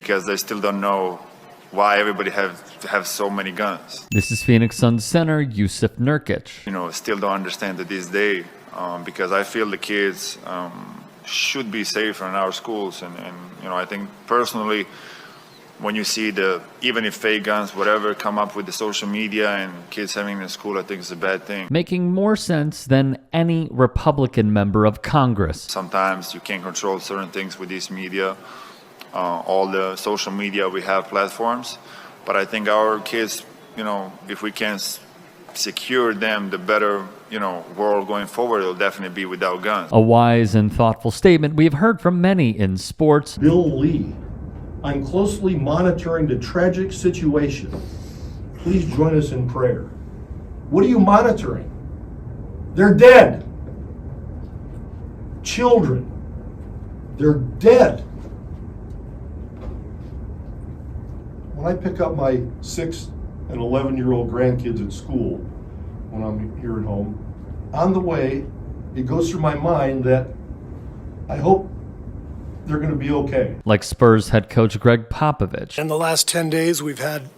because they still don't know why everybody have so many guns. This is Phoenix Suns center Yusuf Nurkic. Still don't understand to this day, because I feel the kids should be safer in our schools, and I think personally, when you see even if fake guns, whatever, come up with the social media and kids having in school, I think it's a bad thing. Making more sense than any Republican member of Congress. Sometimes you can't control certain things with this media, all the social media we have platforms, but I think our kids, if we can secure them, the better, world going forward, it'll definitely be without guns. A wise and thoughtful statement we've heard from many in sports. Bill Lee, I'm closely monitoring the tragic situation. Please join us in prayer. What are you monitoring? They're dead. Children, they're dead. When I pick up my 6 and 11-year-old grandkids at school, when I'm here at home, on the way, it goes through my mind that I hope they're going to be okay. Like Spurs head coach Greg Popovich. In the last 10 days, we've had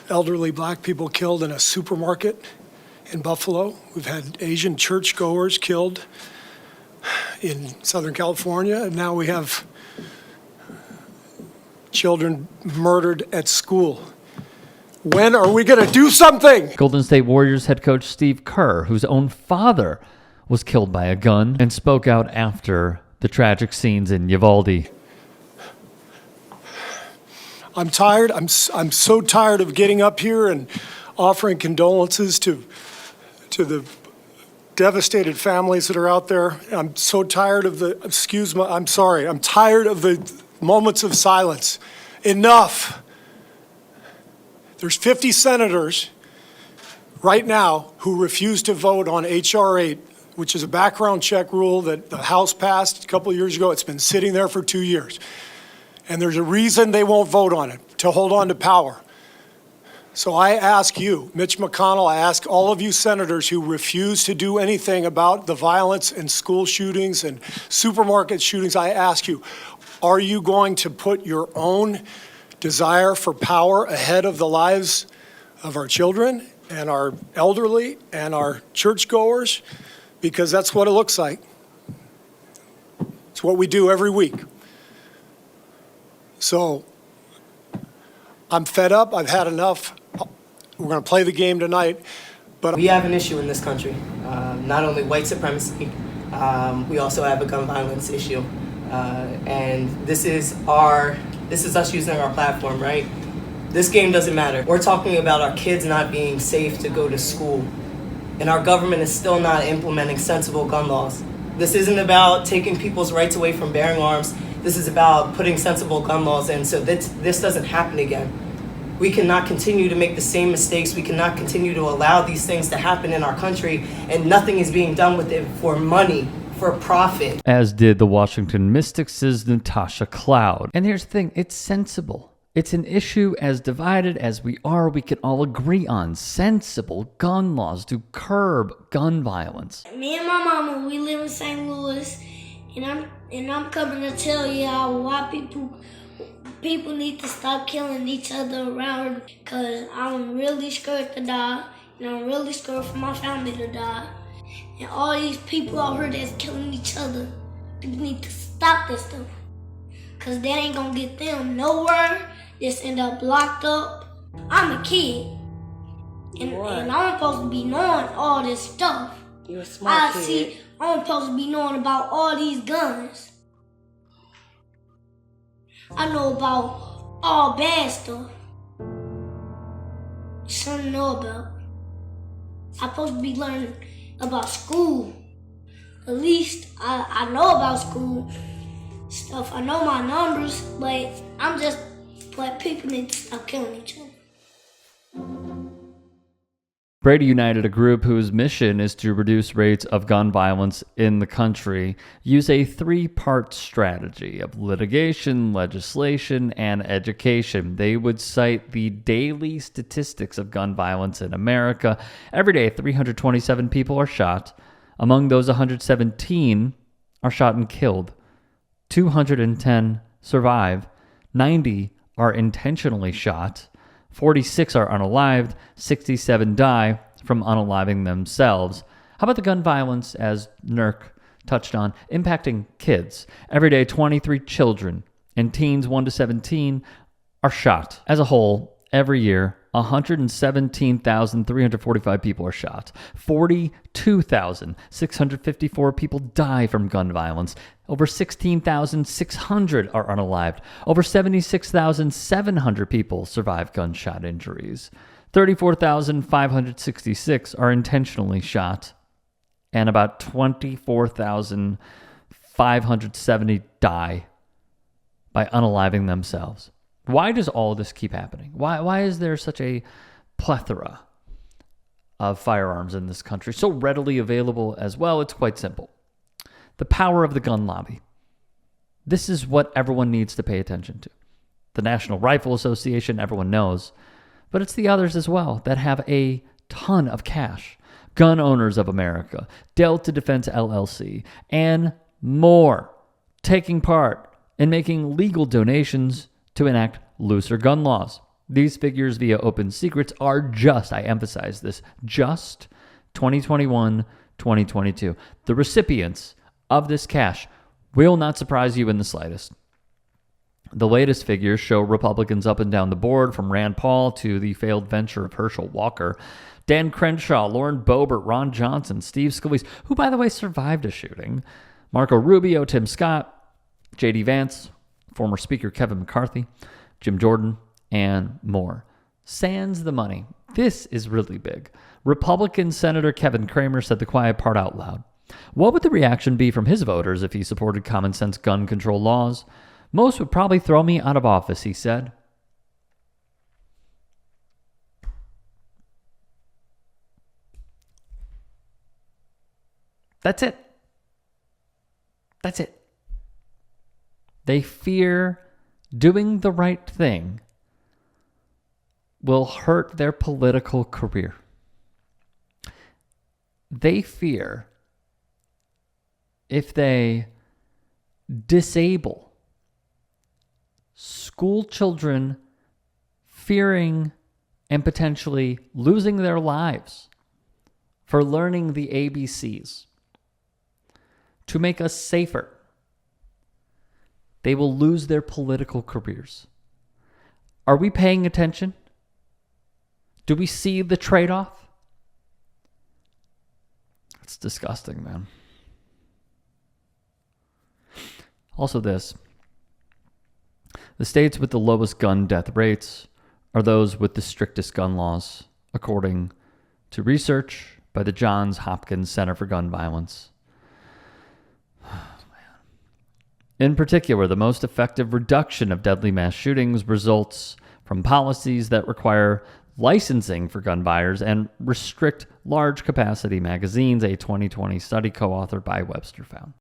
elderly black people killed in a supermarket in Buffalo. We've had Asian churchgoers killed in Southern California. And now we have children murdered at school. When are we going to do something? Golden State Warriors head coach Steve Kerr, whose own father was killed by a gun, and spoke out after the tragic scenes in Uvalde. I'm tired. I'm so tired of getting up here and offering condolences to the devastated families that are out there. I'm so tired of I'm tired of the moments of silence. Enough. There's 50 senators right now who refuse to vote on H.R. 8, which is a background check rule that the House passed a couple of years ago. It's been sitting there for 2 years. And there's a reason they won't vote on it, to hold on to power. So I ask you, Mitch McConnell, I ask all of you senators who refuse to do anything about the violence and school shootings and supermarket shootings, I ask you, are you going to put your own desire for power ahead of the lives of our children and our elderly and our churchgoers? Because that's what it looks like. It's what we do every week. So I'm fed up. I've had enough. We're going to play the game tonight. But we have an issue in this country. Not only white supremacy, we also have a gun violence issue. And this is us using our platform, right? This game doesn't matter. We're talking about our kids not being safe to go to school. And our government is still not implementing sensible gun laws. This isn't about taking people's rights away from bearing arms. This is about putting sensible gun laws in so that this doesn't happen again. We cannot continue to make the same mistakes. We cannot continue to allow these things to happen in our country, and nothing is being done with it for money, for profit. As did the Washington Mystics' Natasha Cloud. And here's the thing, it's sensible. It's an issue as divided as we are, we can all agree on sensible gun laws to curb gun violence. Me and my mama, we live in St. Louis, and I'm coming to tell y'all why people need to stop killing each other around, because I'm really scared to die, and I'm really scared for my family to die. And all these people out here that's killing each other, they need to stop this stuff, because they ain't gonna get them nowhere. Just end up locked up. I'm a kid, and I'm supposed to be knowing all this stuff. You're a smart kid. I'm supposed to be knowing about all these guns. I know about all bad stuff. It's something to know about. I'm supposed to be learning about school. At least I know about school stuff. I know my numbers, but people need to stop killing each other. Brady United, a group whose mission is to reduce rates of gun violence in the country, use a three-part strategy of litigation, legislation, and education. They would cite the daily statistics of gun violence in America. Every day, 327 people are shot. Among those, 117 are shot and killed. 210 survive. 90 are intentionally shot, 46 are unalived, 67 die from unaliving themselves. How about the gun violence, as Nurk touched on, impacting kids? Every day, 23 children and teens 1 to 17 are shot. As a whole, every year, 117,345 people are shot. 42,654 people die from gun violence. Over 16,600 are unalived. Over 76,700 people survive gunshot injuries. 34,566 are intentionally shot. And about 24,570 die by unaliving themselves. Why does all this keep happening? Why is there such a plethora of firearms in this country, so readily available as well? It's quite simple. The power of the gun lobby. This is what everyone needs to pay attention to. The National Rifle Association, everyone knows, but it's the others as well that have a ton of cash. Gun Owners of America, Delta Defense LLC, and more, taking part in making legal donations to enact looser gun laws. These figures via Open Secrets are just, I emphasize this, just 2021, 2022. The recipients of this cash will not surprise you in the slightest. The latest figures show Republicans up and down the board, from Rand Paul to the failed venture of Herschel Walker, Dan Crenshaw, Lauren Boebert, Ron Johnson, Steve Scalise, who, by the way, survived a shooting, Marco Rubio, Tim Scott, J.D. Vance, former Speaker Kevin McCarthy, Jim Jordan, and more. Sans the money. This is really big. Republican Senator Kevin Cramer said the quiet part out loud. What would the reaction be from his voters if he supported common sense gun control laws? Most would probably throw me out of office, he said. That's it. That's it. They fear doing the right thing will hurt their political career. They fear if they disable school children fearing and potentially losing their lives for learning the ABCs to make us safer, they will lose their political careers. Are we paying attention? Do we see the trade-off? It's disgusting, man. Also this. The states with the lowest gun death rates are those with the strictest gun laws, according to research by the Johns Hopkins Center for Gun Violence. In particular, the most effective reduction of deadly mass shootings results from policies that require licensing for gun buyers and restrict large capacity magazines, a 2020 study co-authored by Webster found.